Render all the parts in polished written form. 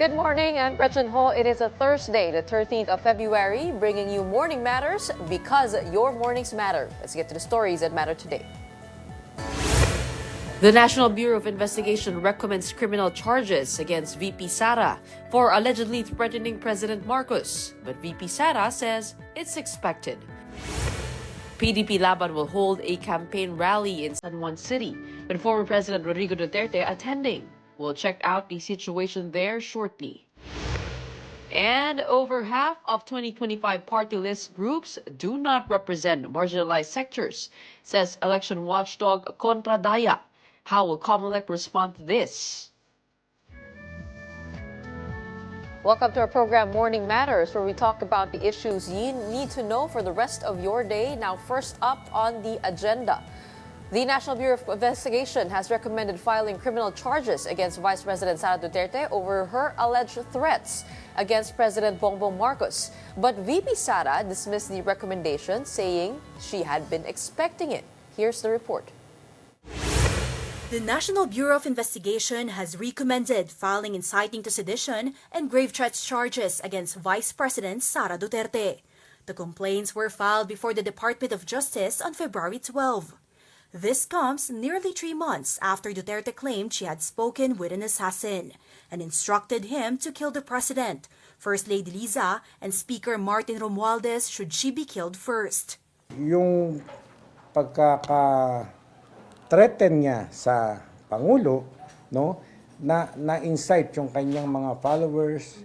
Good morning, I'm Gretchen Ho. It is a Thursday, the 13th of February, bringing you Morning Matters because your mornings matter. Let's get to the stories that matter today. The National Bureau of Investigation recommends criminal charges against VP Sara for allegedly threatening President Marcos, but VP Sara says it's expected. PDP Laban will hold a campaign rally in San Juan City, with former President Rodrigo Duterte attending. We'll check out the situation there shortly. And over half of 2025 party list groups do not represent marginalized sectors, says election watchdog Contra Daya. How will Comelec respond to this? Welcome to our program Morning Matters, where we talk about the issues you need to know for the rest of your day. Now, first up on the agenda. The National Bureau of Investigation has recommended filing criminal charges against Vice President Sara Duterte over her alleged threats against President Bongbong Marcos. But VP Sara dismissed the recommendation, saying she had been expecting it. Here's the report. The National Bureau of Investigation has recommended filing inciting to sedition and grave threats charges against Vice President Sara Duterte. The complaints were filed before the Department of Justice on February 12. This comes nearly 3 months after Duterte claimed she had spoken with an assassin and instructed him to kill the president, First Lady Liza, and Speaker Martin Romualdez should she be killed first. Yung pagkaka-threaten niya sa Pangulo, no, na-incite yung kanyang mga followers.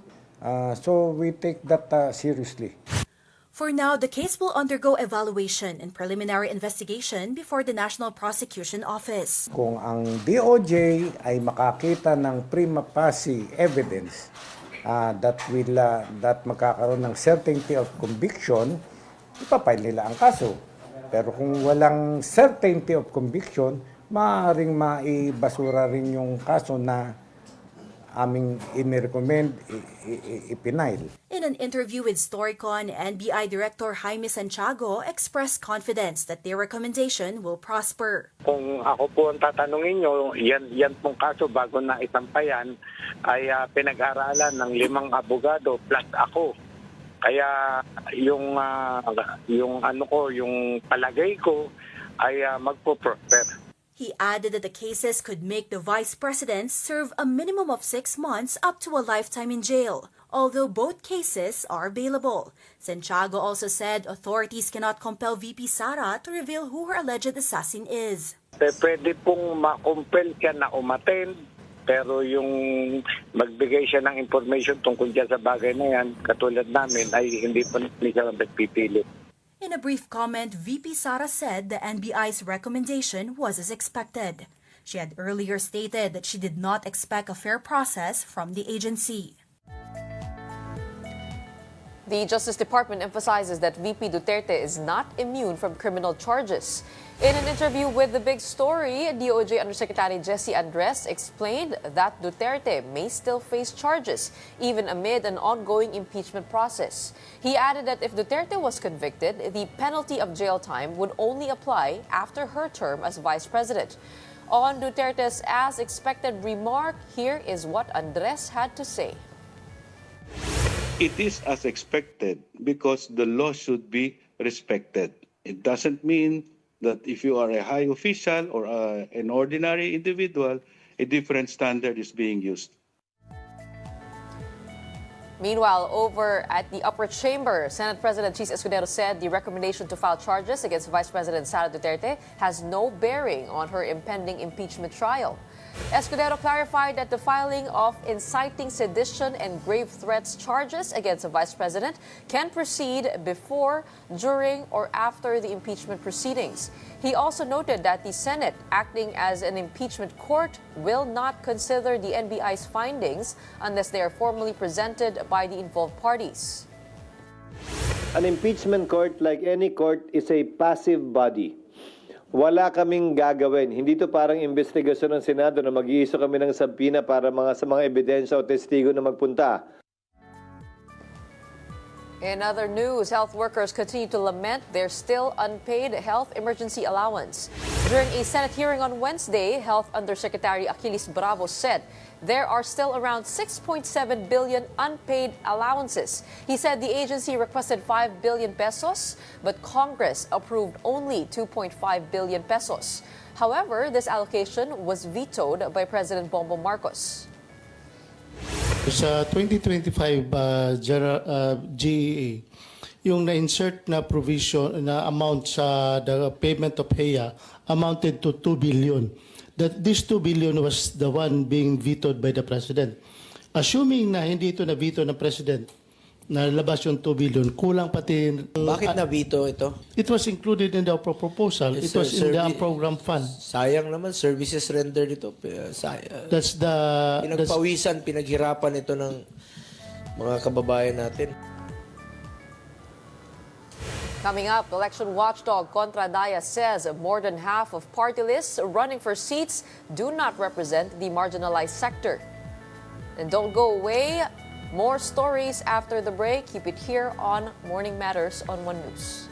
So we take that seriously. For now, the case will undergo evaluation and preliminary investigation before the National Prosecution Office. Kung ang DOJ ay makakita ng prima facie evidence that magkakaroon ng certainty of conviction, ipapile nila ang kaso. Pero kung walang certainty of conviction, maaaring maibasura rin yung kaso na aming inirecommend, ipinail. In an interview with Storycon, NBI Director Jaime Santiago expressed confidence that their recommendation will prosper. Kung ako po ang tatanungin nyo, yan pong kaso bago na itampayan ay pinag-aralan ng 5 abogado plus ako. Kaya yung palagay ko ay magpo-prosper. He added that the cases could make the Vice President serve a minimum of 6 months up to a lifetime in jail, although both cases are bailable. Santiago also said authorities cannot compel VP Sara to reveal who her alleged assassin is. Pwede pong ma-compel siya na umattend, pero yung magbigay siya ng information tungkol dyan sa bagay na yan, katulad namin, ay hindi po siya magpipili. In a brief comment, VP Sara said the NBI's recommendation was as expected. She had earlier stated that she did not expect a fair process from the agency. The Justice Department emphasizes that VP Duterte is not immune from criminal charges. In an interview with The Big Story, DOJ Undersecretary Jesse Andres explained that Duterte may still face charges, even amid an ongoing impeachment process. He added that if Duterte was convicted, the penalty of jail time would only apply after her term as vice president. On Duterte's as-expected remark, here is what Andres had to say. It is as expected because the law should be respected. It doesn't mean that if you are a high official or an ordinary individual, a different standard is being used. Meanwhile, over at the upper chamber, Senate President Chis Escudero said the recommendation to file charges against Vice President Sara Duterte has no bearing on her impending impeachment trial. Escudero clarified that the filing of inciting sedition and grave threats charges against the Vice President can proceed before, during, or after the impeachment proceedings. He also noted that the Senate, acting as an impeachment court, will not consider the NBI's findings unless they are formally presented by the involved parties. An impeachment court, like any court, is a passive body. Wala kaming gagawin. Hindi to parang investigasyon ng Senado na mag-iiso kami ng sabpina para sa mga ebidensya o testigo na magpunta. In other news, health workers continue to lament their still unpaid health emergency allowance. During a Senate hearing on Wednesday, Health Undersecretary Achilles Bravo said there are still around 6.7 billion unpaid allowances. He said the agency requested 5 billion pesos, but Congress approved only 2.5 billion pesos. However, this allocation was vetoed by President Bongbong Marcos. Sa 2025 GEA, yung na-insert na provision na amount sa the payment of HEA amounted to 2 billion. That this 2 billion was the one being vetoed by the President. Assuming na hindi ito na-veto ng President, na labas yung 2 billion, kulang pati... Bakit na-veto ito? It was included in the proposal. It was in the program fund. Sayang naman, services rendered ito. That's the... Pinagpawisan, pinaghirapan ito ng mga kababayan natin. Coming up, election watchdog Contra Daya says more than half of party lists running for seats do not represent the marginalized sector. And don't go away. More stories after the break. Keep it here on Morning Matters on One News.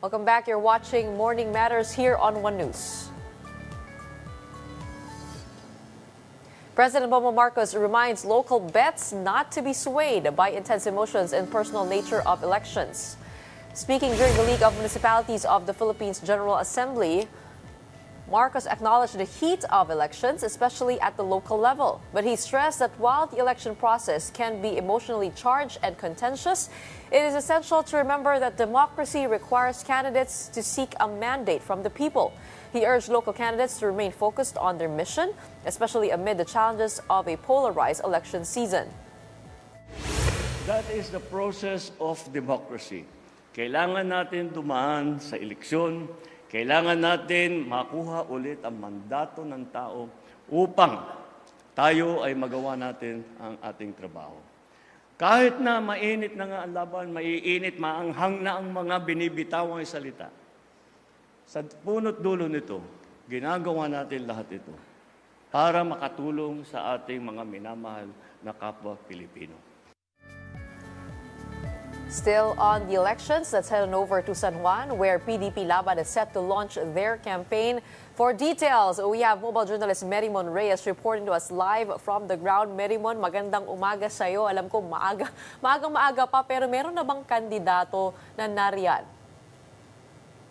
Welcome back. You're watching Morning Matters here on One News. President Bongbong Marcos reminds local bets not to be swayed by intense emotions and personal nature of elections. Speaking during the League of Municipalities of the Philippines General Assembly, Marcos acknowledged the heat of elections, especially at the local level. But he stressed that while the election process can be emotionally charged and contentious, it is essential to remember that democracy requires candidates to seek a mandate from the people. He urged local candidates to remain focused on their mission, especially amid the challenges of a polarized election season. That is the process of democracy. Kailangan natin dumaan sa eleksyon, kailangan natin makuha ulit ang mandato ng tao upang tayo ay magawa natin ang ating trabaho. Kahit na mainit na nga ang laban, maiinit, maanghang na ang mga binibitawang salita. Sa punot dulo nito, ginagawa natin lahat ito para makatulong sa ating mga minamahal na kapwa Pilipino. Still on the elections, let's head on over to San Juan, where PDP Laban is set to launch their campaign. For details, we have mobile journalist Merimon Reyes reporting to us live from the ground. Merimon, magandang umaga sa iyo. Alam ko maaga pa, pero meron na bang kandidato na nariyan?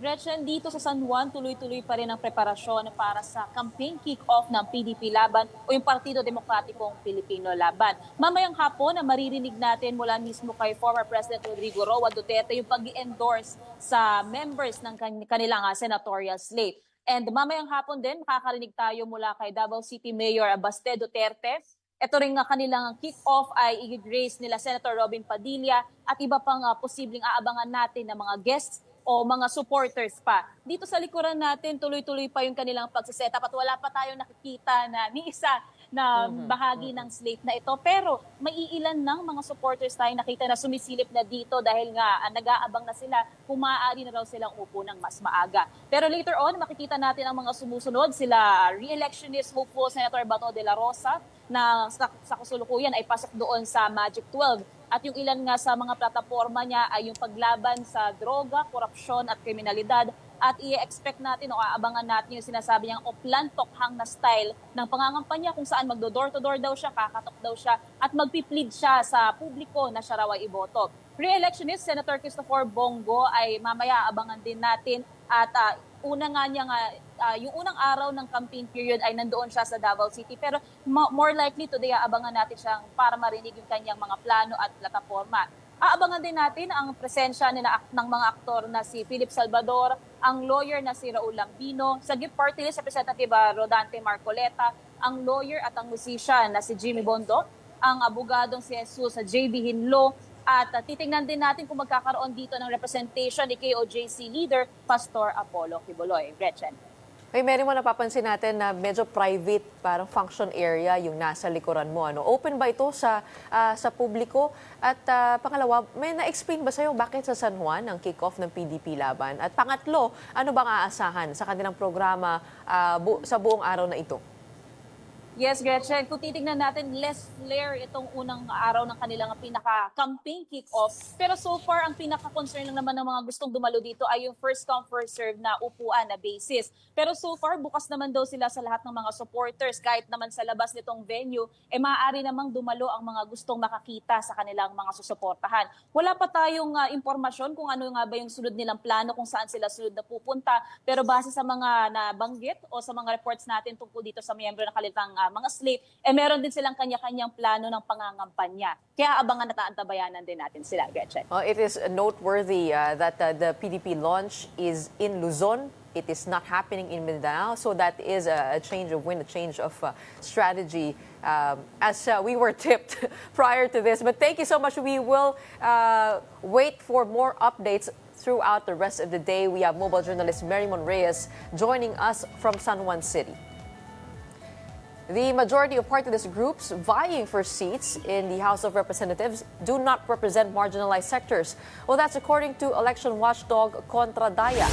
Gretchen, dito sa San Juan, tuloy-tuloy pa rin ang preparasyon para sa campaign kick-off ng PDP Laban o yung Partido Demokratikong Pilipino Laban. Mamayang hapon na maririnig natin mula mismo kay former President Rodrigo Roa Duterte yung pag-endorse sa members ng kanilang senatorial slate. And mamayang hapon din, makakarinig tayo mula kay Davao City Mayor Baste Duterte. Ito rin nga kanilang kick-off ay i-grace nila Senator Robin Padilla at iba pang posibleng aabangan natin ng mga guests o mga supporters pa. Dito sa likuran natin, tuloy-tuloy pa yung kanilang pagsiset-up at wala pa tayong nakikita na ni isa na bahagi ng slate na ito. Pero may iilan ng mga supporters tayong nakita na sumisilip na dito dahil nga nag-aabang na sila kung maaari na raw silang upo ng mas maaga. Pero later on, makikita natin ang mga sumusunod. Sila re-electionist hopeful Senator Bato de la Rosa na sa kasulukuyan ay pasok doon sa Magic 12. At yung ilan nga sa mga plataforma niya ay yung paglaban sa droga, korupsyon at kriminalidad. At i-expect natin o aabangan natin yung sinasabi niyang oplan-tokhang na style ng pangangampanya kung saan magdo-door-to-door daw siya, kakatok daw siya at magpiplead siya sa publiko na siya raw ay iboto. Re-electionist Senator Christopher Bongo ay mamaya aabangan din natin at yung unang araw ng campaign period ay nandoon siya sa Davao City. Pero more likely today aabangan natin siyang para marinig yung kanyang mga plano at plataforma. Aabangan din natin ang presensya ng mga aktor na si Philip Salvador, ang lawyer na si Raul Lambino, sa gift party list Representative Rodante Marcoleta, ang lawyer at ang musician na si Jimmy Bondo, ang abogadong si Jesus sa JB Hinlo, at titingnan din natin kung magkakaroon dito ng representation ni KOJC leader Pastor Apollo Quiboloy. Gretchen. Mary mo, napapansin natin na medyo private, parang function area yung nasa likuran mo. Open ba ito sa publiko? At pangalawa, may na-explain ba sa'yo bakit sa San Juan ang kickoff ng PDP Laban? At pangatlo, ano bang aasahan sa kanilang programa sa buong araw na ito? Yes, Gretchen. Kung titignan natin, less flare itong unang araw ng kanilang pinaka-campaign kick-off. Pero so far, ang pinaka-concern lang naman ng mga gustong dumalo dito ay yung first come, first serve na upuan na basis. Pero so far, bukas naman daw sila sa lahat ng mga supporters. Kahit naman sa labas nitong venue, maaari namang dumalo ang mga gustong makakita sa kanilang mga susuportahan. Wala pa tayong impormasyon kung ano nga ba yung sunod nilang plano, kung saan sila sunod na pupunta. Pero base sa mga nabanggit o sa mga reports natin tungkol dito sa miyembro ng kanilang mga slate, meron din silang kanya-kanyang plano ng pangangampanya. Kaya abangan at aantabayanan din natin sila, Gretchen. It is noteworthy that the PDP launch is in Luzon. It is not happening in Mindanao, so that is a change of wind, a change of strategy, as we were tipped prior to this. But thank you so much. We will wait for more updates throughout the rest of the day. We have mobile journalist Mary Reyes joining us from San Juan City. The majority of partyless groups vying for seats in the House of Representatives do not represent marginalized sectors. Well, that's according to election watchdog Contra Daya.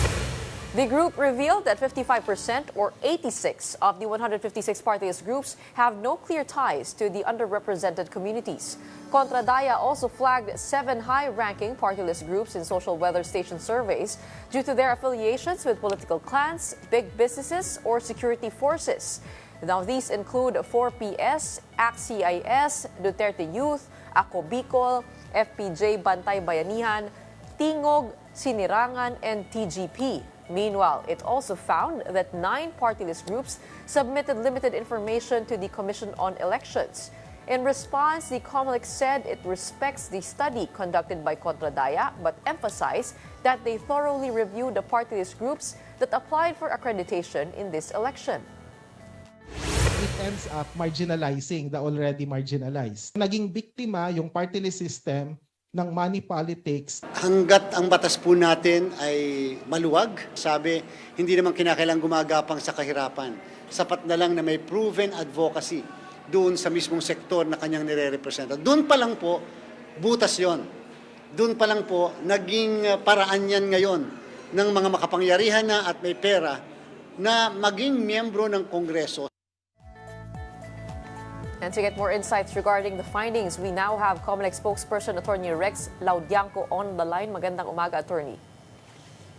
The group revealed that 55% or 86 of the 156 partyless groups have no clear ties to the underrepresented communities. Contra Daya also flagged 7 high-ranking partyless groups in social weather station surveys due to their affiliations with political clans, big businesses, or security forces. Now, these include 4PS, ABS-CBN, Duterte Youth, Ako Bicol, FPJ Bantay Bayanihan, Tingog, Sinirangan, and TGP. Meanwhile, it also found that 9 partyless groups submitted limited information to the Commission on Elections. In response, the Comelec said it respects the study conducted by Contra Daya, but emphasized that they thoroughly reviewed the partyless groups that applied for accreditation in this election. It ends up marginalizing the already marginalized. Naging biktima yung party list system ng money politics. Hanggat ang batas po natin ay maluwag, sabi, hindi naman kinakailangang gumagapang sa kahirapan. Sapat na lang na may proven advocacy doon sa mismong sektor na kanyang nire-representa. Doon pa lang po, butas yon. Doon pa lang po, naging paraan yan ngayon ng mga makapangyarihan na at may pera na maging miyembro ng Kongreso. And to get more insights regarding the findings, we now have Comelec spokesperson Attorney Rex Laudianco on the line. Magandang umaga, Attorney.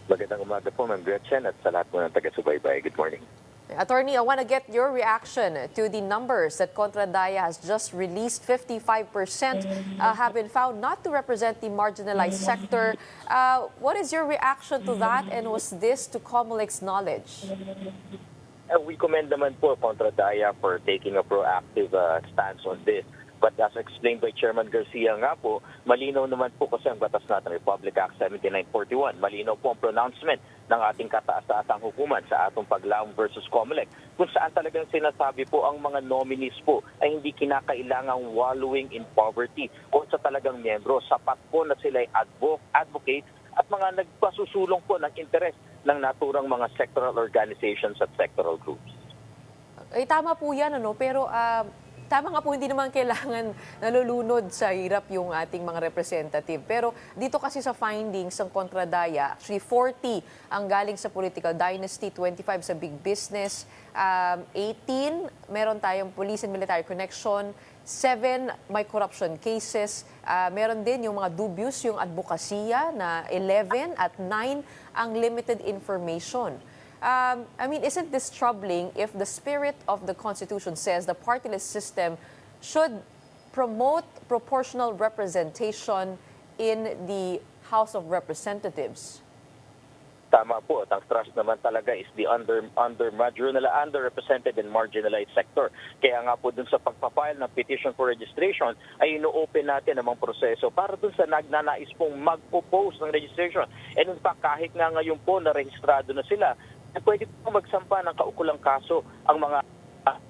Magandang umaga po, Ma'am Gretchen, at sa lahat po ng taga-subaybay. Good morning. Attorney, I want to get your reaction to the numbers that Contra Daya has just released. 55% have been found not to represent the marginalized sector. What is your reaction to that, and was this to Comelec's knowledge? We commend naman po Contra Daya for taking a proactive stance on this. But as explained by Chairman Garcia nga po, malinaw naman po kasi ang batas natin, Republic Act 7941. Malinaw po ang pronouncement ng ating kataas-taasang hukuman sa atong paglaom versus Comelec, kung saan talagang sinasabi po ang mga nominees po ay hindi kinakailangang wallowing in poverty. Kung sa talagang miyembro, sapat po na sila ay advocate at mga nagpasusulong po ng interes ng naturang mga sectoral organizations at sectoral groups. Tama po yan, pero tama nga po, hindi naman kailangan nalulunod sa hirap yung ating mga representative. Pero dito kasi sa findings ng Contra Daya, actually 40 ang galing sa political dynasty, 25 sa big business, 18 meron tayong police and military connection, 7 may corruption cases, meron din yung mga dubious, yung advokasya na 11 at 9 ang limited information. I mean, isn't this troubling if the spirit of the Constitution says the partyless system should promote proportional representation in the House of Representatives? Tama po. Ang thrust naman talaga is the underrepresented and marginalized sector. Kaya nga po dun sa pagpapile ng petition for registration ay ino-open natin ang mga proseso para dun sa nagnanais pong mag-oppose ng registration. And in fact, kahit nga ngayon po na-rehistrado na sila, pwede po magsampa ng kaukulang kaso ang mga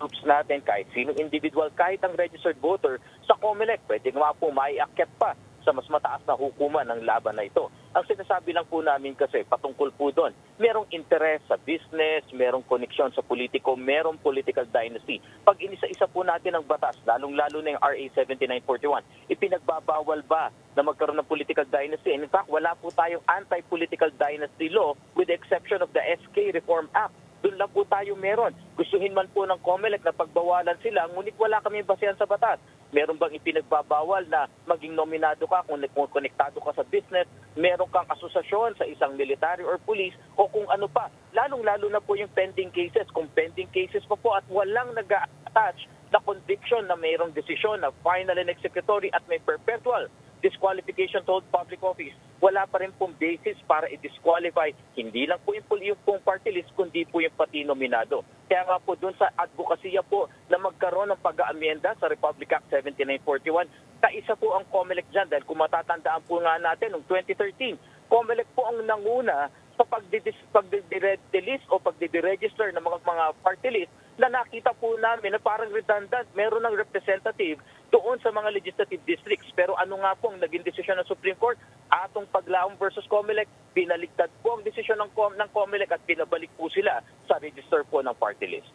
groups natin, kahit sino individual, kahit ang registered voter sa Comelec. Pwede nga po maiakyat pa sa mas mataas na hukuman ng laban na ito. Ang sinasabi lang po namin kasi patungkol po doon, merong interest sa business, merong koneksyon sa politiko, merong political dynasty. Pag inisa-isa po natin ang batas, lalong-lalo na yung RA 7941, ipinagbabawal ba na magkaroon ng political dynasty? And in fact, wala po tayong anti-political dynasty law with the exception of the SK Reform Act. Doon lang po tayo meron. Gustuhin man po ng Comelec na pagbawalan sila, ngunit wala kami basehan sa batas. Meron bang ipinagbabawal na maging nominado ka kung konektado ka sa business, meron kang asosasyon sa isang military or police, o kung ano pa. Lalong-lalo na po yung pending cases. Kung pending cases pa po at walang nag-attach na conviction na mayroong desisyon na final and executory at may perpetual disqualification to hold public office, wala pa rin pong basis para i-disqualify hindi lang po yung pong party list, kundi po yung pati nominado. Kaya nga po doon sa advokasya po na magkaroon ng pag-aamyenda sa Republic Act 7941, kaisa po ang Comelec dyan dahil kung matatandaan po nga natin noong 2013, Comelec po ang nanguna sa pagde-delist o pagde-register ng mga party list na nakita po namin na parang redundant. Meron ng representative doon sa mga legislative districts. Pero ano nga po ang naging desisyon ng Supreme Court? Atong Paglaong versus Comelec, binaligtad po ang desisyon ng Comelec at pinabalik po sila sa register po ng party list.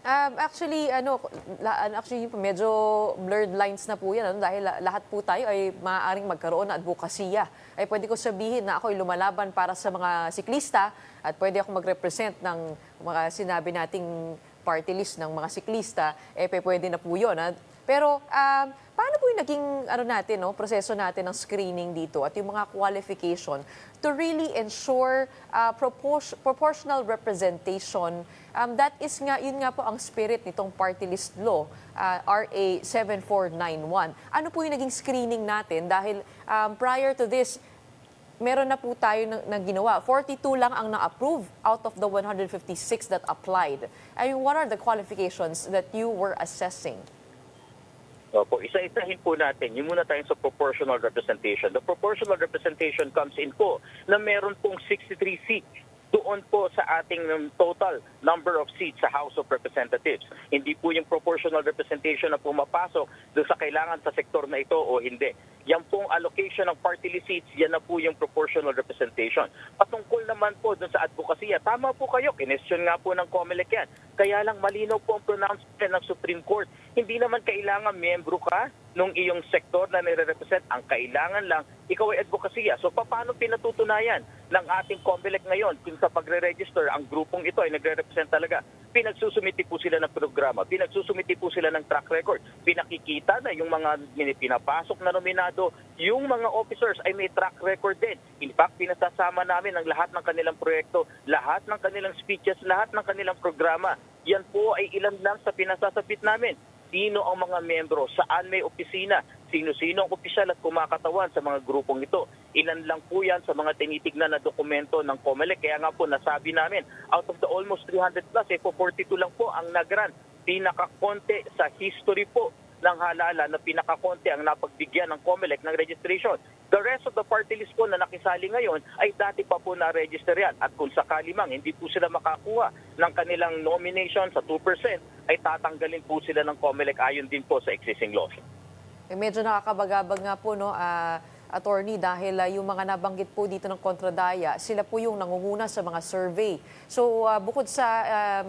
Actually, medyo blurred lines na po yan dahil lahat po tayo ay maaaring magkaroon ng advokasya. Ay pwede ko sabihin na ako ay lumalaban para sa mga siklista at pwede ako mag-represent ng mga sinabi nating party list ng mga siklista, pwede na po yun. Pero paano po yung naging proseso natin ng screening dito at yung mga qualification to really ensure proportional representation? That is yun nga po ang spirit nitong party list law, RA 7491. Ano po yung naging screening natin? Dahil prior to this, meron na po tayo na ginawa. 42 lang ang na-approve out of the 156 that applied. I mean, what are the qualifications that you were assessing? Opo, isa-isahin po natin. Yung muna tayo sa proportional representation. The proportional representation comes in po na meron pong 63 seats doon po sa ating total number of seats sa House of Representatives. Hindi po yung proportional representation na pumapasok doon sa kailangan sa sektor na ito o hindi. Yan pong allocation ng party list seats, yan na po yung proportional representation. Patungkol naman po doon sa advokasya, tama po kayo, kinestyon nga po ng Comelec yan. Kaya lang malinaw po ang pronouncement ng Supreme Court. Hindi naman kailangan miyembro ka nung iyong sektor na nire-represent. Ang kailangan lang, ikaw ay advokasya. So paano pinatutunayan ng ating Comelec ngayon kung sa pagre-register, ang grupong ito ay nagre-represent talaga? Pinagsusumiti po sila ng programa, pinagsusumiti po sila ng track record, pinakikita na yung mga pinapasok na nominado, yung mga officers ay may track record din. In fact, pinasasama namin ang lahat ng kanilang proyekto, lahat ng kanilang speeches, lahat ng kanilang programa. Yan po ay ilan lang sa pinasasabit namin. Sino ang mga membro, saan may opisina, sino-sino ang opisyal at kumakatawan sa mga grupong ito. Ilan lang po yan sa mga tinitignan na dokumento ng Comelec. Kaya nga po nasabi namin, out of the almost 300 plus, 42 lang po ang nag-run. Pinakakonte sa history po ng halala na pinakakonte ang napagbigyan ng Comelec ng registration. The rest of the party list po na nakisali ngayon ay dati pa po na-register yan. At kung sakali mang hindi po sila makakuha ng kanilang nomination sa 2%, ay tatanggalin po sila ng Comelec ayon din po sa existing laws. Medyo nakakabagabag nga po, attorney, dahil yung mga nabanggit po dito ng kontradaya, sila po yung nangunguna sa mga survey. So bukod sa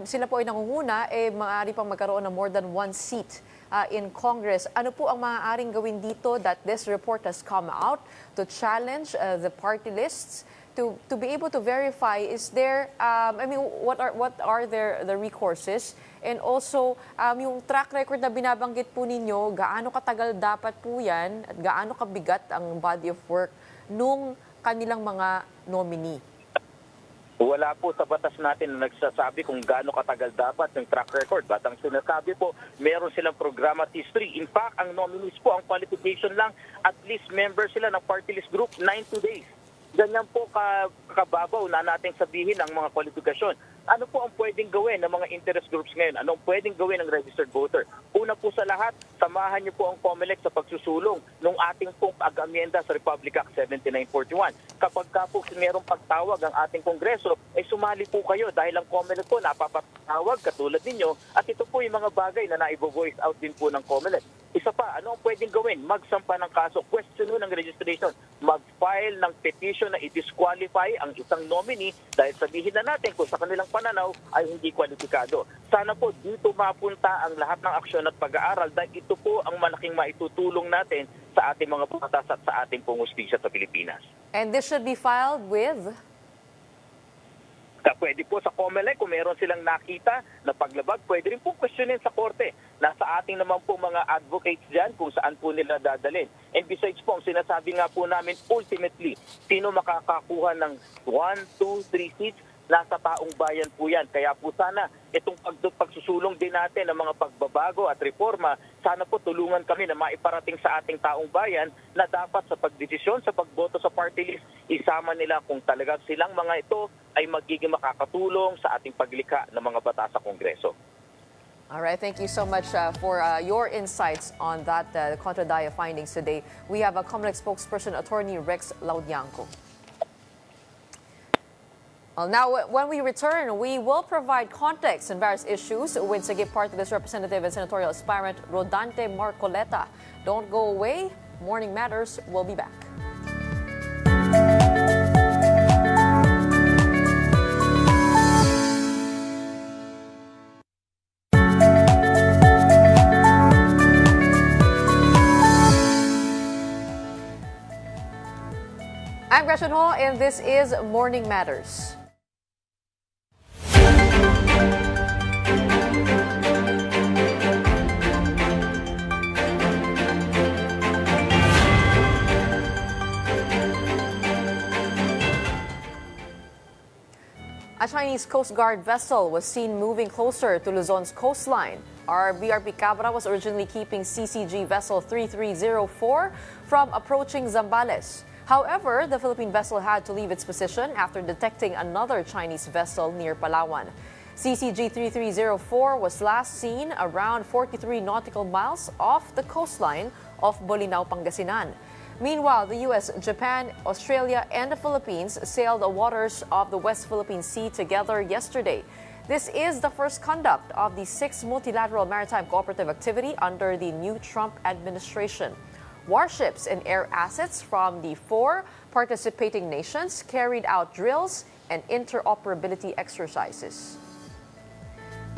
sila po ay nangunguna, maaari pang magkaroon ng more than one seat in Congress. Ano po ang maaaring gawin dito that this report has come out to challenge the party lists to be able to verify? Is there what are the recourses, and also yung track record na binabanggit po ninyo, gaano katagal dapat po yan at gaano kabigat ang body of work nung kanilang mga nominee? Wala po sa batas natin na nagsasabi kung gaano katagal dapat yung track record. But ang sinasabi po, meron silang program at history. In fact, ang nominees po, ang qualification lang, at least member sila ng party list group 90 days. Ganyan po kababaw na nating sabihin ang mga kwalifikasyon. Ano po ang pwedeng gawin ng mga interest groups ngayon? Ano ang pwedeng gawin ng registered voter? Una po sa lahat, samahan niyo po ang Comelec sa pagsusulong ng ating pong pag-amyenda sa Republic Act 7941. Kapag po mayroong pagtawag ang ating Kongreso, ay sumali po kayo dahil ang Comelec po napapatawag katulad ninyo, at ito po yung mga bagay na naivo-voice out din po ng Comelec. Isa pa, ano ang pwedeng gawin? Magsampa ng kaso, question ng registration, mag-file ng petition na i-disqualify ang isang nominee dahil sabihin na natin kung sa kanilang pananaw ay hindi kwalipikado. Sana po dito mapunta ang lahat ng aksyon at pag-aaral dahil ito po ang malaking maitutulong natin sa ating mga batas at sa ating pong hustisya sa Pilipinas. And this should be filed with? Pwede po sa Comelec, kung meron silang nakita na paglabag, pwede rin po questionin sa korte. Nasa ating naman po mga advocates dyan kung saan po nila dadalhin. And besides po, ang sinasabi nga po namin, ultimately, sino makakakuha ng 1, 2, 3 seats, nasa taong bayan po yan. Kaya po sana itong pagsusulong din natin ng mga pagbabago at reforma, sana po tulungan kami na maiparating sa ating taong bayan na dapat sa pagdesisyon, sa pagboto sa party list, isama nila kung talaga silang mga ito ay magiging makakatulong sa ating paglikha ng mga batas sa Kongreso. All right, thank you so much for your insights on that contra DIA findings today. We have a Comelec spokesperson, Attorney Rex Laudianco. Well, now, when we return, we will provide context on various issues with Sige Party-list Representative and Senatorial Aspirant Rodante Marcoleta. Don't go away. Morning Matters will be back. I'm Gretchen Ho, and this is Morning Matters. A Chinese Coast Guard vessel was seen moving closer to Luzon's coastline. Our BRP Cabra was originally keeping CCG vessel 3304 from approaching Zambales. However, the Philippine vessel had to leave its position after detecting another Chinese vessel near Palawan. CCG 3304 was last seen around 43 nautical miles off the coastline of Bolinao, Pangasinan. Meanwhile, the U.S., Japan, Australia, and the Philippines sailed the waters of the West Philippine Sea together yesterday. This is the first conduct of the 6th multilateral maritime cooperative activity under the new Trump administration. Warships and air assets from the 4 participating nations carried out drills and interoperability exercises.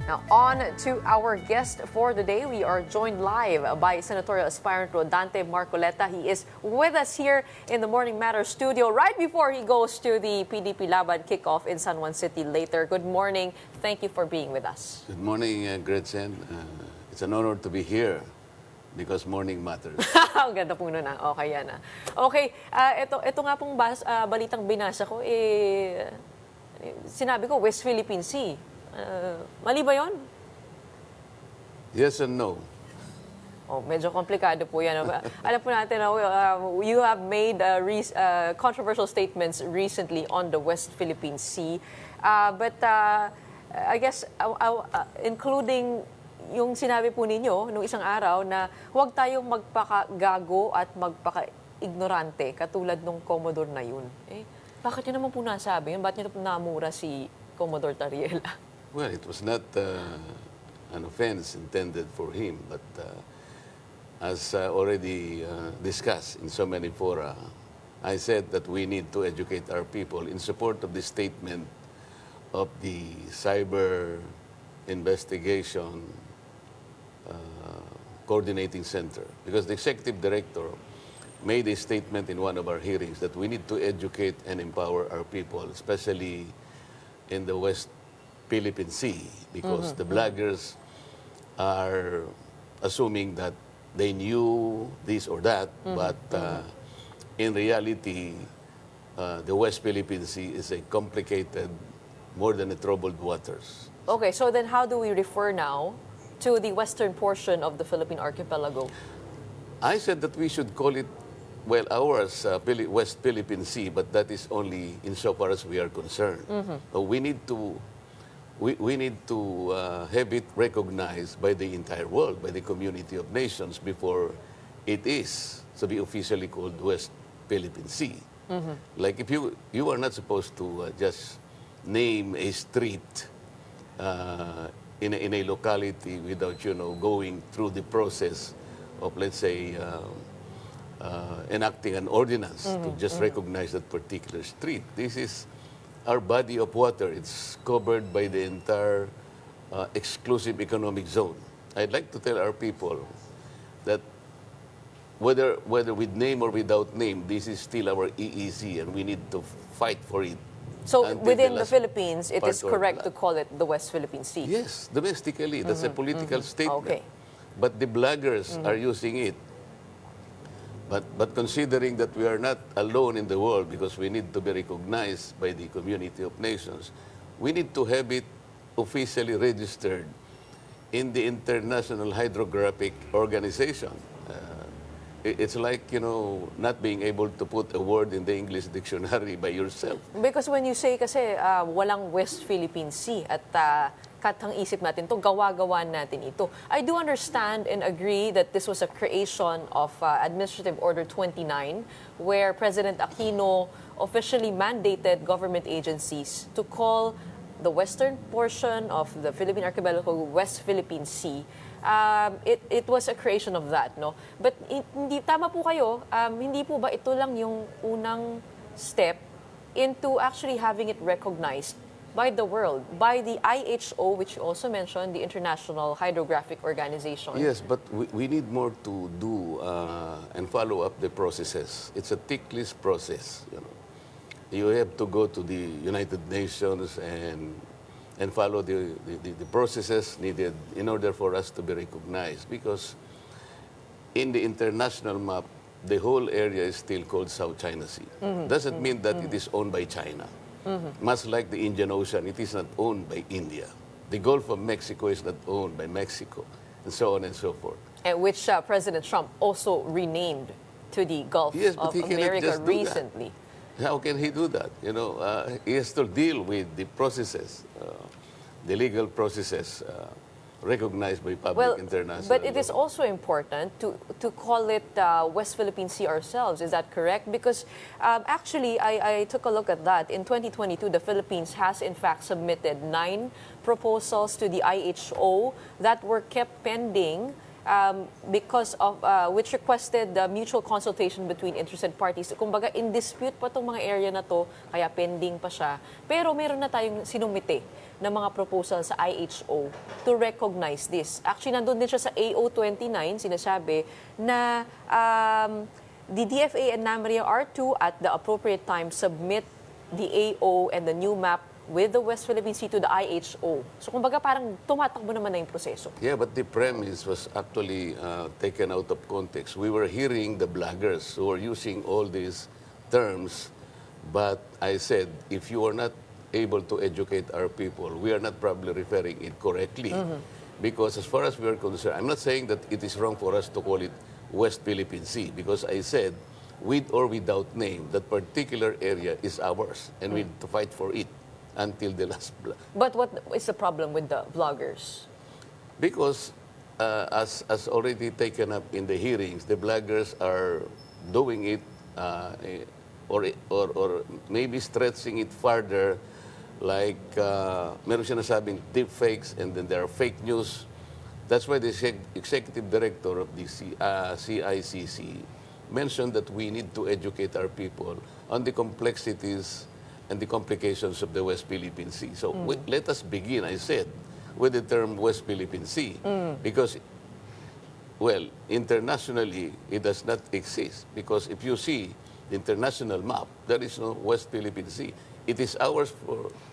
Now, on to our guest for the day. We are joined live by Senatorial Aspirant Rodante Marcoleta. He is with us here in the Morning Matters studio right before he goes to the PDP Laban kickoff in San Juan City later. Good morning. Thank you for being with us. Good morning, Gretchen. It's an honor to be here because morning matters. Ang ganda po nun. Okay yan. Okay, ito nga pong balitang binasa ko, sinabi ko, West Philippine Sea. Mali ba yun? Yes and no. Oh, medyo komplikado po yan. Alam po natin, you have made controversial statements recently on the West Philippine Sea. But I guess, including yung sinabi po ninyo nung isang araw na huwag tayong magpakagago at magpaka-ignorante katulad nung Commodore na yun. Bakit yun naman po nasabi? Bakit nyo namura si Commodore Tariela? Well, it was not an offense intended for him, but as already discussed in so many fora, I said that we need to educate our people in support of the statement of the cyber investigation coordinating center, because the executive director made a statement in one of our hearings that we need to educate and empower our people, especially in the West Philippine Sea, because the bloggers are assuming that they knew this or that, but in reality, the West Philippine Sea is a complicated, more than a troubled waters. Okay, so then how do we refer now to the western portion of the Philippine archipelago? I said that we should call it, well, ours, West Philippine Sea, but that is only insofar as we are concerned. But we need to have it recognized by the entire world, by the community of nations, before it is to be officially called West Philippine Sea. Like if you are not supposed to just name a street in a locality without, going through the process let's say, enacting an ordinance to just recognize that particular street. This is our body of water. It's covered by the entire exclusive economic zone. I'd like to tell our people that whether with name or without name, this is still our EEZ, and we need to fight for it. So until within the last Philippines, it part is or correct to the call it the West Philippine Sea? Yes, domestically. That's a political statement. Okay. But the bloggers are using it. But considering that we are not alone in the world because we need to be recognized by the community of nations, we need to have it officially registered in the International Hydrographic Organization. It's like, not being able to put a word in the English dictionary by yourself. Because when you say kasi walang West Philippine Sea at katang isip natin to, gawa-gawa natin ito. I do understand and agree that this was a creation of Administrative Order 29 where President Aquino officially mandated government agencies to call the western portion of the Philippine Archipelago West Philippine Sea. It was a creation of that, no? But hindi tama po kayo, hindi po ba ito lang yung unang step into actually having it recognized by the world, by the IHO, which you also mentioned, the International Hydrographic Organization? Yes, but we need more to do and follow up the processes. It's a tickless process, You have to go to the United Nations and follow the processes needed in order for us to be recognized. Because in the international map, the whole area is still called South China Sea. Doesn't mean that it is owned by China. Much like the Indian Ocean, it is not owned by India. The Gulf of Mexico is not owned by Mexico, and so on and so forth. And which President Trump also renamed to the Gulf of America recently. How can he do that? He has to deal with the processes, the legal processes recognized by public international but it law. is also important to call it West Philippine Sea ourselves. Is that correct? Because actually, I took a look at that. In 2022, the Philippines has in fact submitted 9 proposals to the IHO that were kept pending because of which requested the mutual consultation between interested parties. Kumbaga, in dispute pa itong mga area na to, kaya pending pa siya. Pero meron na tayong sinumite na mga proposal sa IHO to recognize this. Actually, nandun din siya sa AO29, sinasabi na the DFA and NAMRIA are to, at the appropriate time, submit the AO and the new map with the West Philippine Sea to the IHO. So, kumbaga, parang tumatakbo naman na yung proseso. Yeah, but the premise was actually taken out of context. We were hearing the bloggers who were using all these terms, but I said, if you are not able to educate our people, we are not probably referring it correctly. Because as far as we are concerned, I'm not saying that it is wrong for us to call it West Philippine Sea, because I said, with or without name, that particular area is ours, and we need to fight for it until the last blood. But what is the problem with the vloggers? Because as already taken up in the hearings, the bloggers are doing it or maybe stretching it further, like meron siya nasabing deep fakes, and then there are fake news. That's why the executive director of the CICC mentioned that we need to educate our people on the complexities and the complications of the West Philippine Sea. So let us begin, I said, with the term West Philippine Sea, because, well, internationally, it does not exist. Because if you see the international map, there is no West Philippine Sea. It is ours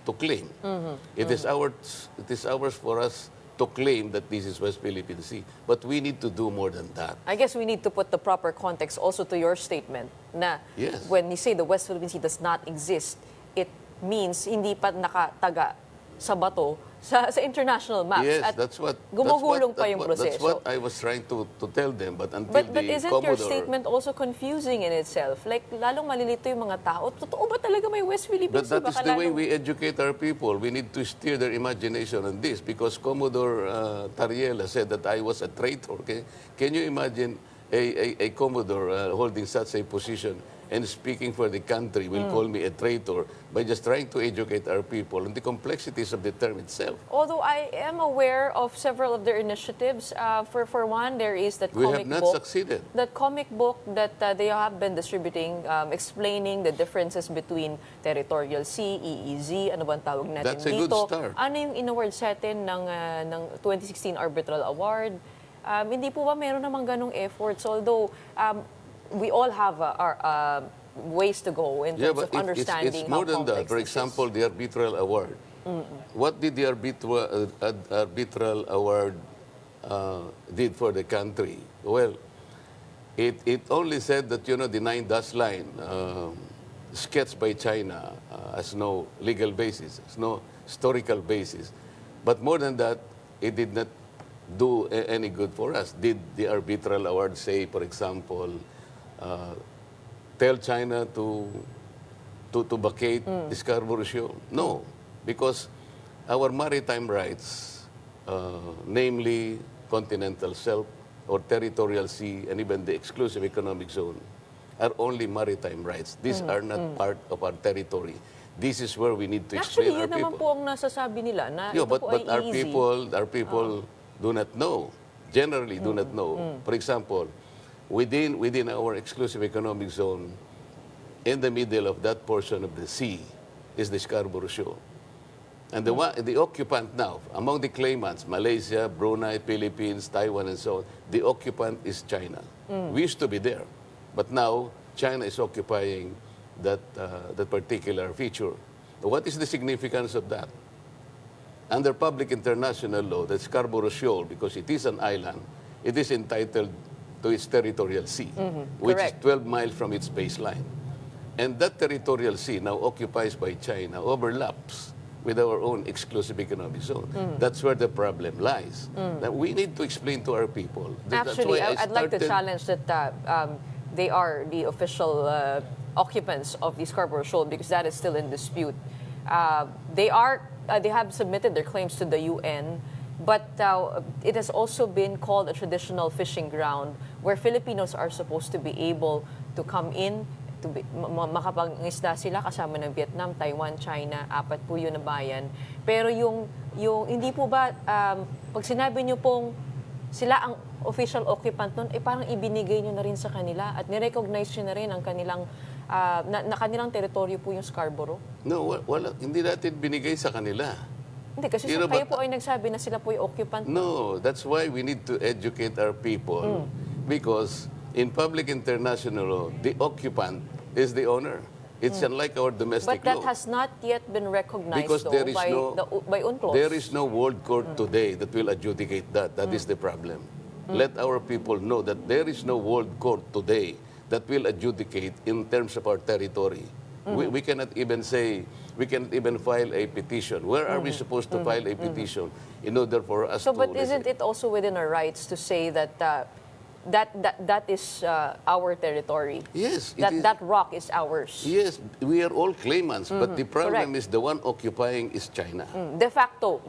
to claim. It is ours for us to claim that this is West Philippine Sea. But we need to do more than that. I guess we need to put the proper context also to your statement na when you say the West Philippine Sea does not exist, it means hindi pa nakataga sa bato sa international maps. Yes, at that's what gumugulong pa yung proseso. That's what I was trying to tell them, but until but the isn't your statement also confusing in itself? Like, lalong malilito yung mga tao. Totoo ba talaga may West Philippine Sea? But that is the way we educate our people. We need to steer their imagination on this, because Commodore Tariela said that I was a traitor. Okay? Can you imagine a Commodore holding such a position and speaking for the country will call me a traitor by just trying to educate our people on the complexities of the term itself. Although I am aware of several of their initiatives. For one, there is that We comic have not book. succeeded. That comic book that they have been distributing, explaining the differences between territorial sea, EEZ, ano bang tawag natin That's a dito. good start. Ano yung in-award sa atin ng 2016 Arbitral Award? Hindi po ba meron namang ganong efforts? Although we all have our ways to go in terms of understanding it's more how than that. complex For this is. example, the arbitral award. What did the arbitral award did for the country? Well, it only said that, the 9-dash line sketched by China has no legal basis, has no historical basis. But more than that, it did not do any good for us. Did the arbitral award say, for example, tell China to vacate the Scarborough Shoal? No, because our maritime rights, namely continental shelf or territorial sea and even the exclusive economic zone, are only maritime rights. These are not part of our territory. This is where we need to explain Actually, our yun naman people. po ang nasasabi nila na Yeah, ito but po ay our easy. people do not know. Generally, do not know. For example, within our exclusive economic zone, in the middle of that portion of the sea, is the Scarborough Shoal. And the occupant now, among the claimants, Malaysia, Brunei, Philippines, Taiwan, and so on, the occupant is China. We used to be there, but now China is occupying that particular feature. What is the significance of that? Under public international law, the Scarborough Shoal, because it is an island, it is entitled to its territorial sea, which Correct. is 12 miles from its baseline. And that territorial sea, now occupied by China, overlaps with our own exclusive economic zone. That's where the problem lies. Now, we need to explain to our people. That's Actually, why I'd like to started- challenge that they are the official occupants of the Scarborough Shoal because that is still in dispute. They have submitted their claims to the UN, but it has also been called a traditional fishing ground where Filipinos are supposed to be able to come in, to makapag-isda sila kasama ng Vietnam, Taiwan, China, apat po yun na bayan. Pero yung hindi po ba, pag sinabi nyo pong sila ang official occupant nun, parang ibinigay nyo na rin sa kanila at nirecognize nyo na rin ang kanilang, na kanilang teritoryo po yung Scarborough? No, wala, hindi natin binigay sa kanila. Hindi, kasi kayo po ay nagsabi na sila po yung occupant. No, that's why we need to educate our people. Because in public international law, the occupant is the owner. It's unlike our domestic But that law. has not yet been recognized Because though, there is by UNCLOS. there is no world court today that will adjudicate that. That is the problem. Let our people know that there is no world court today that will adjudicate in terms of our territory. We cannot even say, we cannot even file a petition. Where are we supposed to file a petition in order for us So, to... but isn't it also within our rights to say that that is our territory? Yes, it That is. that rock is ours. Yes, we are all claimants, but the problem correct. is the one occupying is China. De facto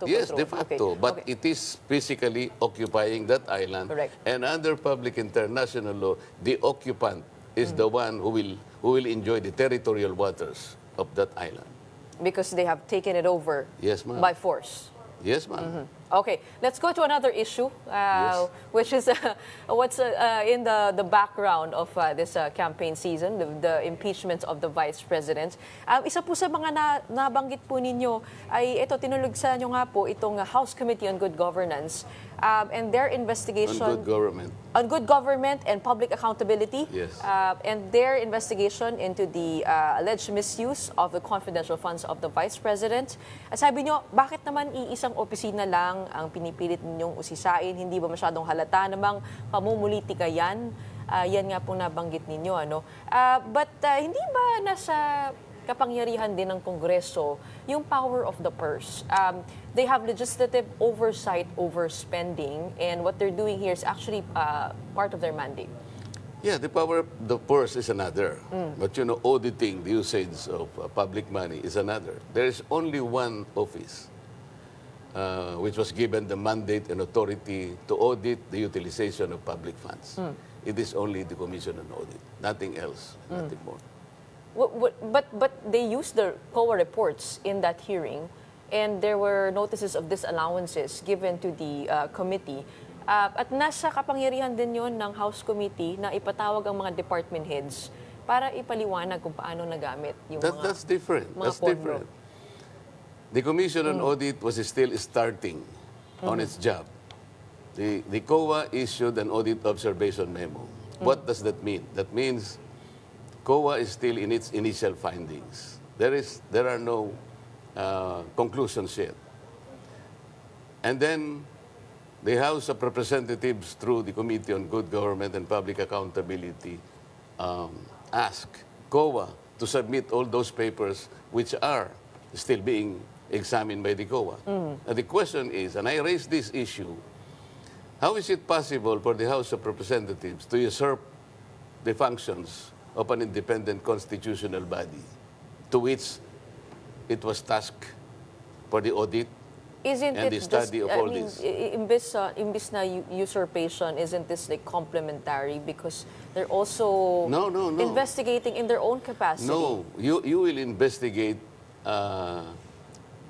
Yes, control. de facto, Okay. but Okay. it is physically occupying that island. Correct. And under public international law, the occupant is the one who will enjoy the territorial waters of that island. Because they have taken it over Yes, ma'am. by force. Yes, ma'am. Okay, let's go to another issue, Yes. which is what's in the background of this campaign season, the impeachment of the Vice President. Isa po sa mga nabanggit po ninyo ay ito, tinulugsa nyo nga po itong House Committee on Good Governance and their investigation... On good government. On good government and public accountability. Yes. And their investigation into the alleged misuse of the confidential funds of the Vice President. Sabi nyo, bakit naman iisang opisina lang ang pinipilit ninyong usisain? Hindi ba masyadong halata namang pamumulitika yan? Yan nga pong nabanggit ninyo. But hindi ba nasa kapangyarihan din ng Kongreso yung power of the purse? They have legislative oversight over spending, and what they're doing here is actually part of their mandate. Yeah, the power of the purse is another. But auditing the usage of public money is another. There is only one office which was given the mandate and authority to audit the utilization of public funds. it is only the Commission on Audit, nothing else, nothing more. But they used the COA reports in that hearing, and there were notices of disallowances given to the committee. At nasa kapangyarihan din yon ng House Committee na ipatawag ang mga department heads para ipaliwanag kung paano nagamit yung That's different. mga That's pondo. different. The Commission on Audit was still starting on its job. The COA issued an audit observation memo. What does that mean? That means COA is still in its initial findings. There are no conclusions yet. And then the House of Representatives, through the Committee on Good Government and Public Accountability, asked COA to submit all those papers which are still being examined by the COA. And the question is, and I raised this issue, how is it possible for the House of Representatives to usurp the functions of an independent constitutional body to which it was tasked for the audit Isn't and it the study just, of all I mean, this? imbis na usurpation, isn't this like complementary because they're also No. investigating in their own capacity? No, you will investigate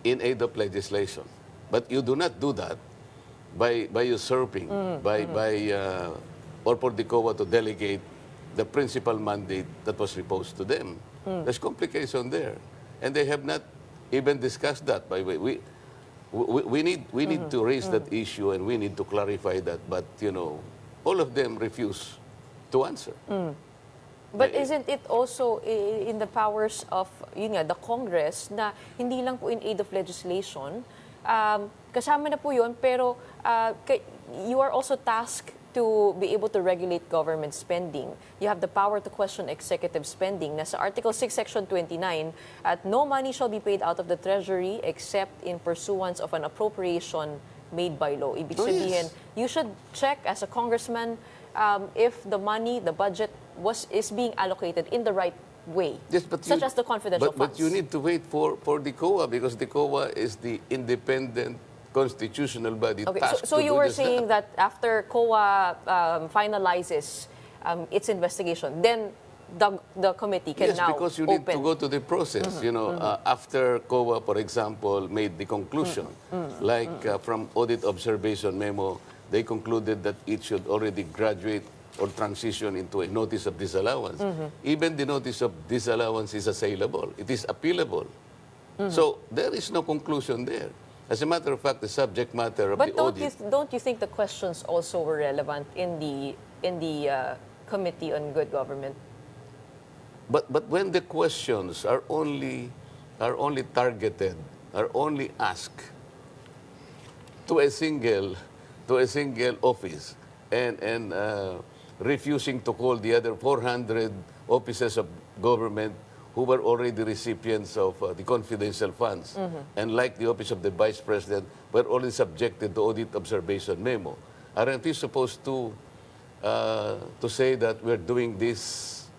in aid of legislation. But you do not do that by usurping, or for the COA to delegate the principal mandate that was reposed to them. There's complication there. And they have not even discussed that. By the way, we need to raise that issue and we need to clarify that. But, all of them refuse to answer. But isn't it also in the powers of the Congress na hindi lang po in aid of legislation, kasama na po yun, pero you are also tasked to be able to regulate government spending. You have the power to question executive spending. Nasa Article 6, Section 29, at no money shall be paid out of the Treasury except in pursuance of an appropriation made by law. Ibig sabihin, you should check as a congressman if the money, the budget is being allocated in the right way, Yes, but such as the confidential funds. But you need to wait for the COA because the COA is the independent constitutional body tasked So to you do were just saying that. after COA finalizes its investigation, then the committee can now Yes, because you need open. to go to the process. After COA, for example, made the conclusion, from audit observation memo, they concluded that it should already graduate or transition into a notice of disallowance. Even the notice of disallowance is assailable. It is appealable. So there is no conclusion there. As a matter of fact, the subject matter of But the audit... don't you think the questions also were relevant in the Committee on Good Government? But when the questions are only targeted, are only asked to a single office and refusing to call the other 400 officers of government who were already recipients of the confidential funds, and like the office of the Vice President, were already subjected to audit observation memo. Aren't we supposed to say that we're doing this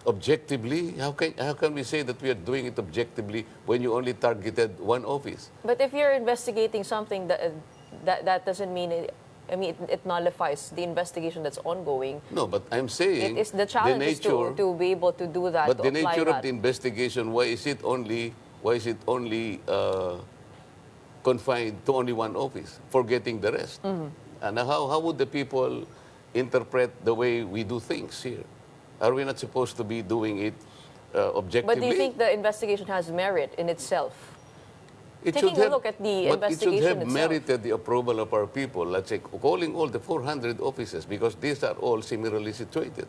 objectively? How can we say that we are doing it objectively when you only targeted one office? But if you're investigating something that doesn't mean it nullifies the investigation that's ongoing. No, but I'm saying it is the challenge is to be able to do that. But to the nature apply of the investigation, why is it only confined to only one office, forgetting the rest? And how would the people interpret the way we do things here? Are we not supposed to be doing it objectively? But do you think the investigation has merit in itself? It Taking should have, a look at the but investigation it should have itself. merited the approval of our people. Let's say calling all the 400 offices because these are all similarly situated.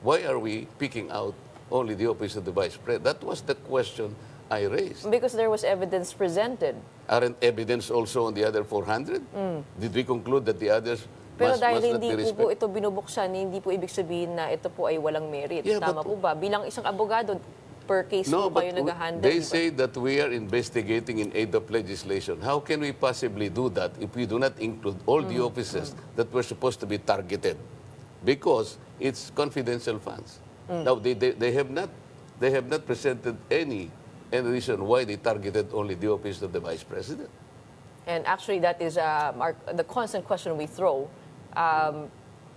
Why are we picking out only the office of the Vice President? That was the question I raised. Because there was evidence presented. Aren't evidence also on the other 400? Did we conclude that the others Pero must dahil not hindi be po respected? ito binubuksan, hindi po ibig sabihin na ito po ay walang merit. Yeah, Tama but- po ba? Bilang isang abogado, per case No, po but kayo nag-handle. they di ba? say that we are investigating in aid of legislation. How can we possibly do that if we do not include all the offices that were supposed to be targeted? Because it's confidential funds. Now, they have not presented any reason why they targeted only the office of the Vice President. And actually, that is the constant question we throw.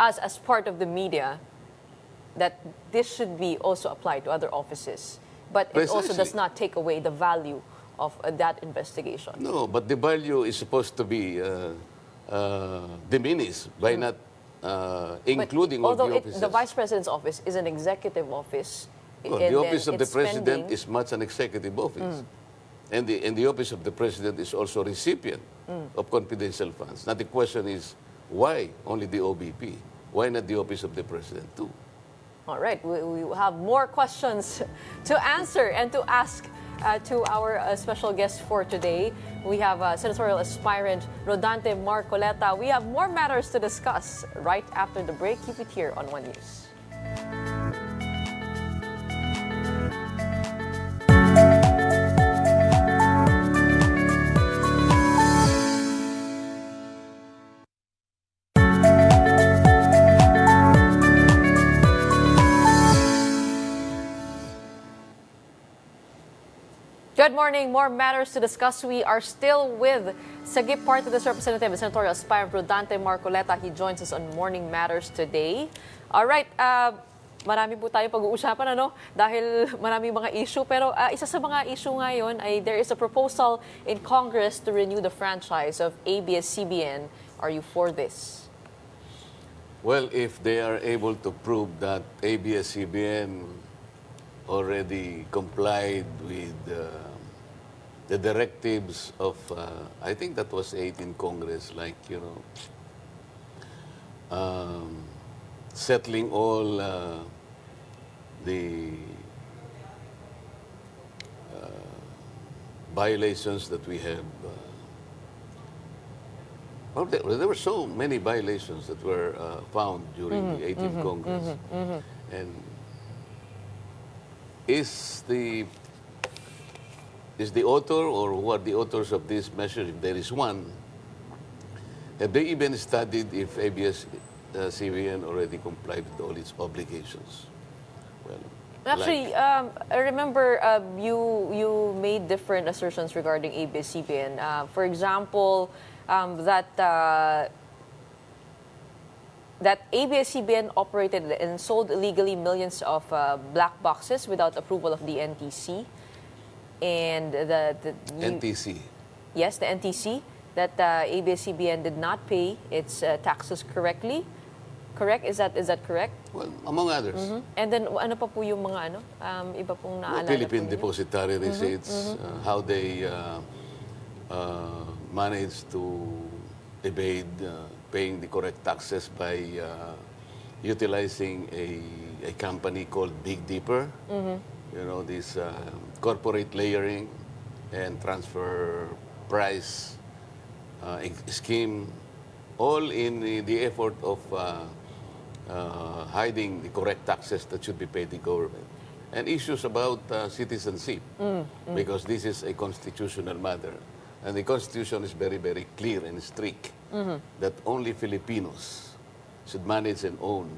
us as part of the media that this should be also applied to other offices. But it also does not take away the value of that investigation. No, but the value is supposed to be diminished by not including all the although offices. the Vice President's office is an executive office. Well, the office of the President is much an executive office. And the office of the President is also recipient of confidential funds. Now the question is, why only the OBP? Why not the office of the President too? All right, we have more questions to answer and to ask to our special guest for today. We have senatorial aspirant Rodante Marcoleta. We have more matters to discuss right after the break. Keep it here on One News. Good morning. More matters to discuss. We are still with Sagip Party List Representative and Senatorial Aspirant Rodante Marcoleta. He joins us on Morning Matters today. All right. Marami po tayo pag-uusapan, ano? Dahil marami mga issue. Pero isa sa mga issue ngayon ay there is a proposal in Congress to renew the franchise of ABS-CBN. Are you for this? Well, if they are able to prove that ABS-CBN already complied with the directives of, I think that was 18 Congress, like, you know, settling all the violations that we have. Well, there were so many violations that were found during the 18th Congress. And is the author, or who are the authors of this measure, if there is one, have they even studied if ABS-CBN already complied with all its obligations? Well, actually, I remember you made different assertions regarding ABS-CBN. For example, that ABS-CBN operated and sold illegally millions of black boxes without approval of the NTC. And NTC? Yes, the NTC. That ABS-CBN did not pay its taxes correctly. Correct? Is that correct? Well, among others. And then, ano pa po yung mga iba pong naalala Philippine po depositary receipts, how they managed to evade paying the correct taxes by utilizing a company called Big Dipper. You know, this corporate layering and transfer price scheme, all in the effort of hiding the correct taxes that should be paid the government. And issues about citizenship, because this is a constitutional matter. And the Constitution is very, very clear and strict that only Filipinos should manage and own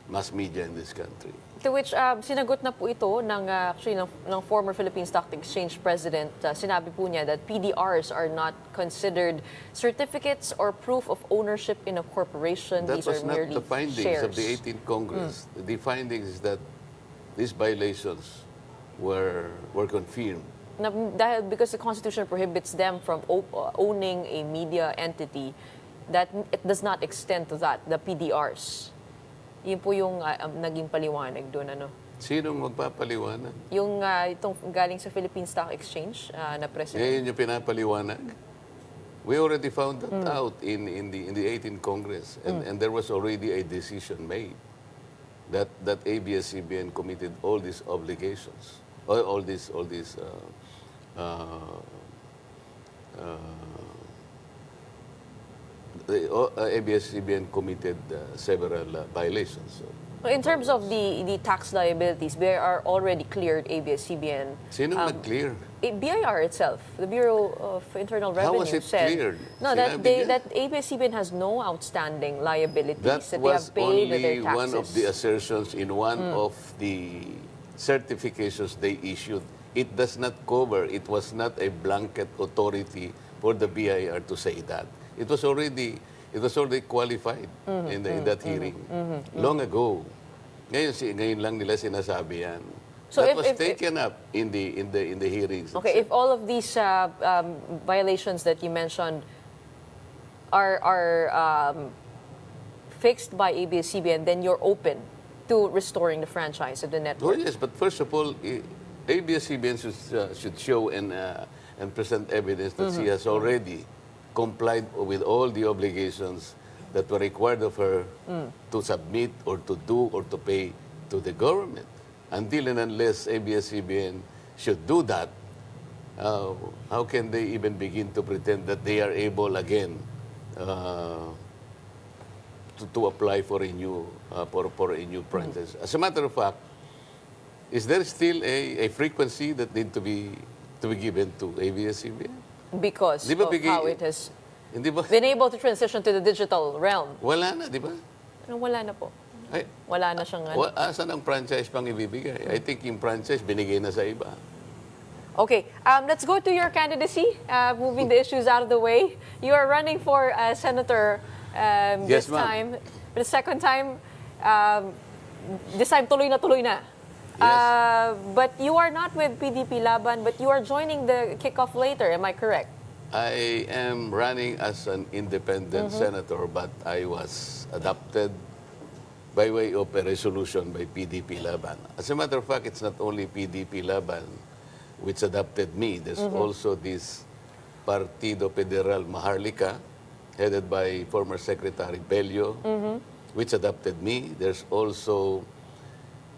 mass media in this country. To which, sinagot na po ito ng former Philippine Stock Exchange President. Sinabi po niya that PDRs are not considered certificates or proof of ownership in a corporation. That These was are not merely the findings shares. of the 18th Congress. The findings is that these violations were confirmed. Because the Constitution prohibits them from owning a media entity, that it does not extend to that, the PDRs. Yun po yung naging paliwanag doon, ano? Sinong magpapaliwanag? Yung itong galing sa Philippine Stock Exchange na president. Ngayon yung pinapaliwanag. We already found that out in the 18th Congress, and there was already a decision made that ABS-CBN committed all these obligations, all these ABS-CBN committed several violations. So, in terms of the tax liabilities, they are already cleared ABS-CBN. Sino nag-clear? BIR itself, the Bureau of Internal Revenue, How was it said cleared? No, that ABS-CBN has no outstanding liabilities that they was have paid with their only taxes. one of the assertions in one of the certifications they issued. It does not cover, it was not a blanket authority for the BIR to say that. It was already It was already qualified in that hearing long ago. Ngayon lang nila sinasabi yan. So that if- was if- taken up in the hearings. Okay, if all of these violations that you mentioned are fixed by ABS-CBN, then you're open to restoring the franchise of the Oh network. yes, but first of all, ABS-CBN should show and present evidence that she has already complied with all the obligations that were required of her to submit or to do or to pay to the government. Until and unless ABS-CBN should do that, how can they even begin to pretend that they are able again to apply for a new franchise? As a matter of fact, is there still a frequency that need to be given to ABS-CBN? Because Di ba of bigay- how it has Hindi ba? been able to transition to the digital realm. Wala na, di ba? Wala na po. Ay, Wala na siyang asan ang franchise pang ibibigay? I think yung franchise binigay na sa iba. Okay, let's go to your candidacy, moving the issues out of the way. You are running for senator Yes, this ma'am. time. The second time, this time tuloy na tuloy na. Yes. But you are not with PDP Laban, but you are joining the kickoff later, am I correct? I am running as an independent senator, but I was adopted by way of a resolution by PDP Laban. As a matter of fact, it's not only PDP Laban which adopted me. There's also this Partido Federal Maharlika, headed by former Secretary Bello, which adopted me. There's also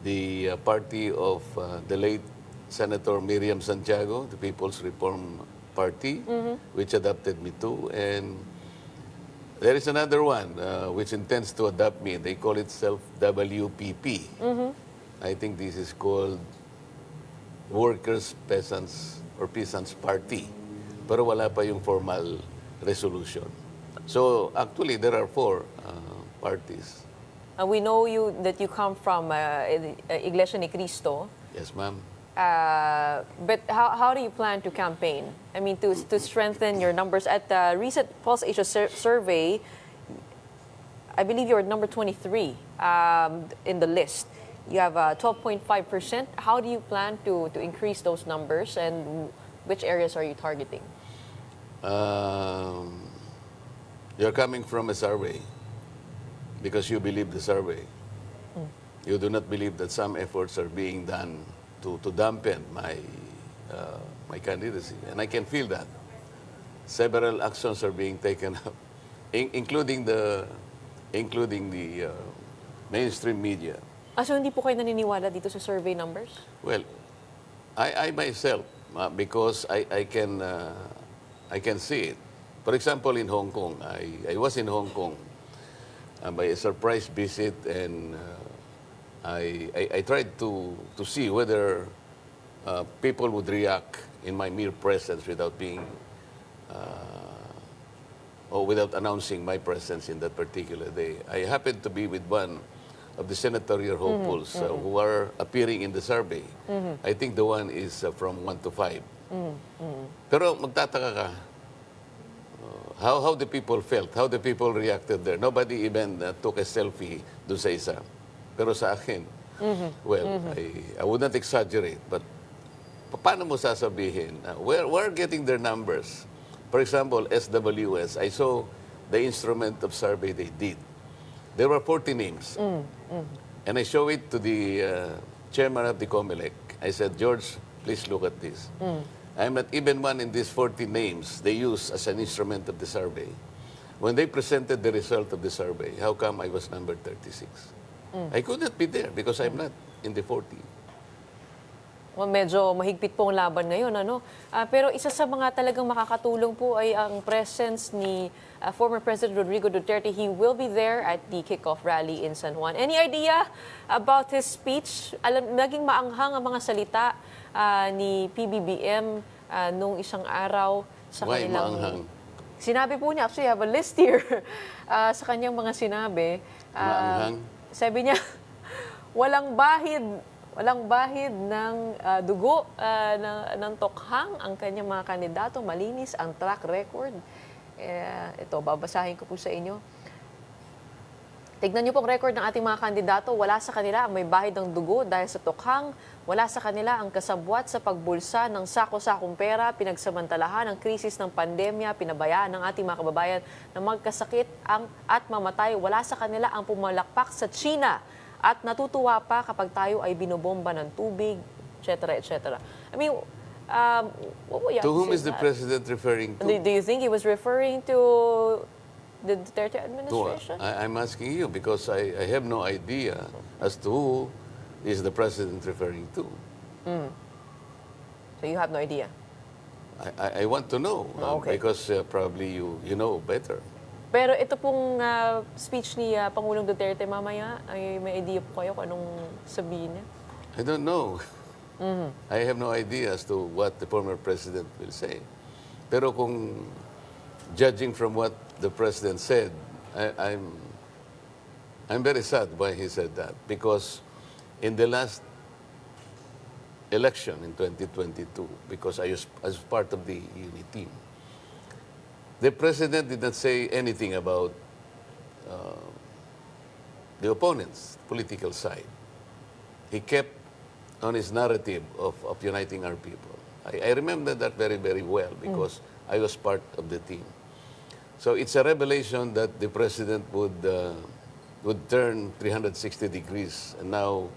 the party of the late Senator Miriam Santiago, the People's Reform Party, which adopted me too. And there is another one which intends to adopt me. They call itself WPP. I think this is called Workers, Peasants, or Peasants Party. Pero wala pa yung formal resolution. So actually, there are 4 parties. We know that you come from Iglesia ni Cristo. Yes, ma'am. But how do you plan to campaign? I mean, to strengthen your numbers. At the recent Pulse Asia survey, I believe you're number 23 in the list. You have 12.5%. How do you plan to increase those numbers, and which areas are you targeting? You're coming from a survey because you believe the survey. You do not believe that some efforts are being done to dampen my candidacy, and I can feel that. Several actions are being taken up, including the mainstream media. So hindi po kayo naniniwala dito sa survey numbers? Well, I myself, because I can see it. For example, in Hong Kong, I was in Hong Kong by a surprise visit, and I tried to see whether people would react in my mere presence without being or without announcing my presence in that particular day. I happened to be with one of the senatorial hopefuls who are appearing in the survey. I think the one is from 1 to 5. Pero magtataka ka, how the people felt, how the people reacted there. Nobody even took a selfie doon sa isa. Pero sa akin, well, I would not exaggerate, but paano mo sasabihin? We're getting their numbers. For example, SWS, I saw the instrument of survey they did. There were 40 names. And I show it to the chairman of the Comelec. I said, George, please look at this. I'm not even one in these 40 names they use as an instrument of the survey. When they presented the result of the survey, how come I was number 36? I could not be there because I'm not in the 40. Well, medyo mahigpit po ang laban ngayon, ano? Pero isa sa mga talagang makakatulong po ay ang presence ni former President Rodrigo Duterte. He will be there at the kickoff rally in San Juan. Any idea about his speech? Naging maanghang ang mga salita ni PBBM nung isang araw sa Why kanilang... maanghang? Sinabi po niya, actually I have a list here sa kanyang mga sinabi. Maanghang? Sabi niya, walang bahid ng dugo ng tokhang ang kanyang mga kandidato, malinis ang track record. Ito, babasahin ko po sa inyo. Tignan niyo pong record ng ating mga kandidato. Wala sa kanila ang may bahid ng dugo dahil sa tukhang. Wala sa kanila ang kasabwat sa pagbulsa ng sako-sakong pera, pinagsamantalahan ng krisis ng pandemya, pinabayaan ng ating mga kababayan na magkasakit at mamatay. Wala sa kanila ang pumalakpak sa China at natutuwa pa kapag tayo ay binobomba ng tubig, etc. etc. I mean, what would you have To whom say is the that? president referring to? Do you think he was referring to the Duterte administration? I'm asking you because I have no idea as to who is the president referring to. So you have no idea? I want to know Okay. because probably you know better. Pero ito pong speech ni Pangulong Duterte mamaya, ay may idea po kayo kung anong sabihin niya? I don't know. I have no idea as to what the former president will say. Pero kung judging from what the president said, I'm very sad why he said that. Because in the last election in 2022, because I was part of the unit team, the president did not say anything about the opponent's political side. He kept on his narrative of uniting our people. I remember that very, very well because I was part of the team. So it's a revelation that the president would turn 360 degrees and now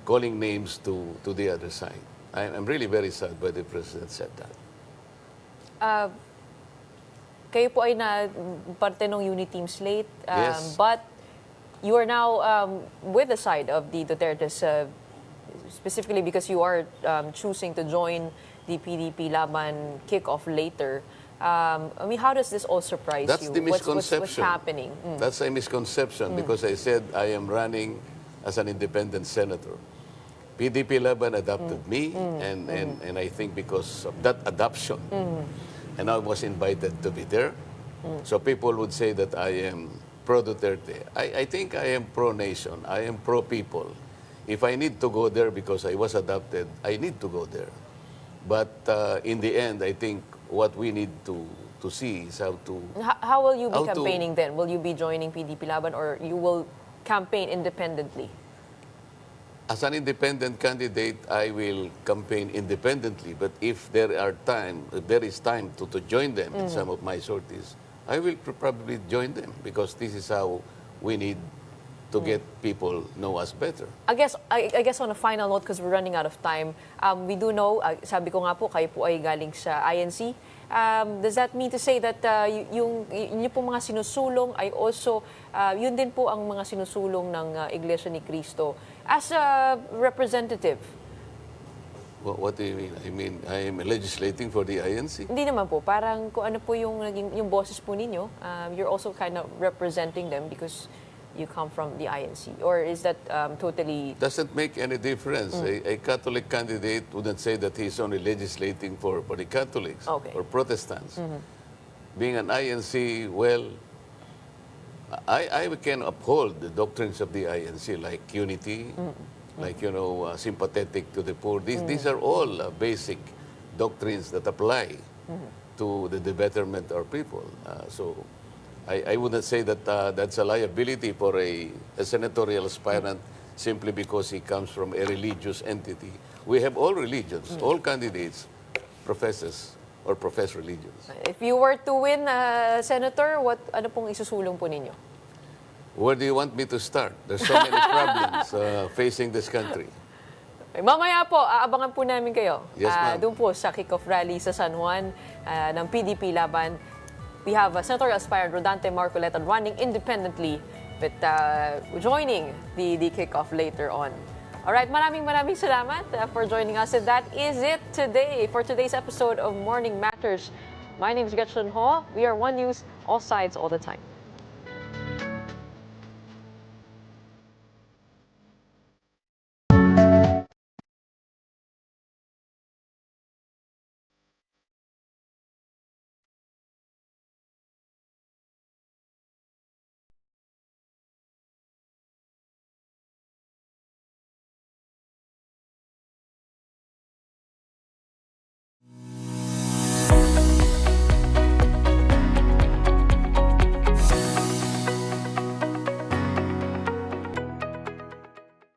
calling names to the other side. I'm really very sad why the president said that. Kayo po ay na parte ng unit team slate, Yes. but you are now with the side of the Dutertes, specifically because you are choosing to join the PDP Laban kickoff later. I mean, how does this all surprise That's you? the misconception. What's happening? That's a misconception because I said I am running as an independent senator. PDP Laban adopted me, and I think because of that adoption, and I was invited to be there. So people would say that I am pro-Duterte. I think I am pro-nation. I am pro-people. If I need to go there because I was adopted, I need to go there. But in the end, I think what we need to see is how to... How will you be campaigning then? Will you be joining PDP Laban or you will campaign independently? As an independent candidate, I will campaign independently. But if there is time to join them in some of my sorties, I will probably join them because this is how we need to get people know us better. I guess on a final note, because we're running out of time, we do know, sabi ko nga po, kayo po ay galing sa INC. Does that mean to say that yung pong mga sinusulong ay also, yun din po ang mga sinusulong ng Iglesia ni Cristo as a representative? What do you mean? I mean, I am legislating for the INC. Hindi naman po. Parang kung ano po yung boses po ninyo, you're also kind of representing them because you come from the INC? Or is that totally... Doesn't make any difference. A Catholic candidate wouldn't say that he's only legislating for the Catholics or Protestants. Being an INC, well, I can uphold the doctrines of the INC like unity, like, sympathetic to the poor. These are all basic doctrines that apply to the betterment of our people. So I wouldn't say that that's a liability for a senatorial aspirant simply because he comes from a religious entity. We have all religions. All candidates profess religions. If you were to win, Senator, ano pong isusulong po ninyo? Where do you want me to start? There's so many problems facing this country. Mamaya po, aabangan po namin kayo. Yes, ma'am. Doon po sa kickoff rally sa San Juan ng PDP Laban. We have Senatorial aspirant Rodante Marcoleta running independently but joining the kickoff later on. All right, maraming salamat for joining us. And that is it today for today's episode of Morning Matters. My name is Gretchen Ho. We are One News, all sides, all the time.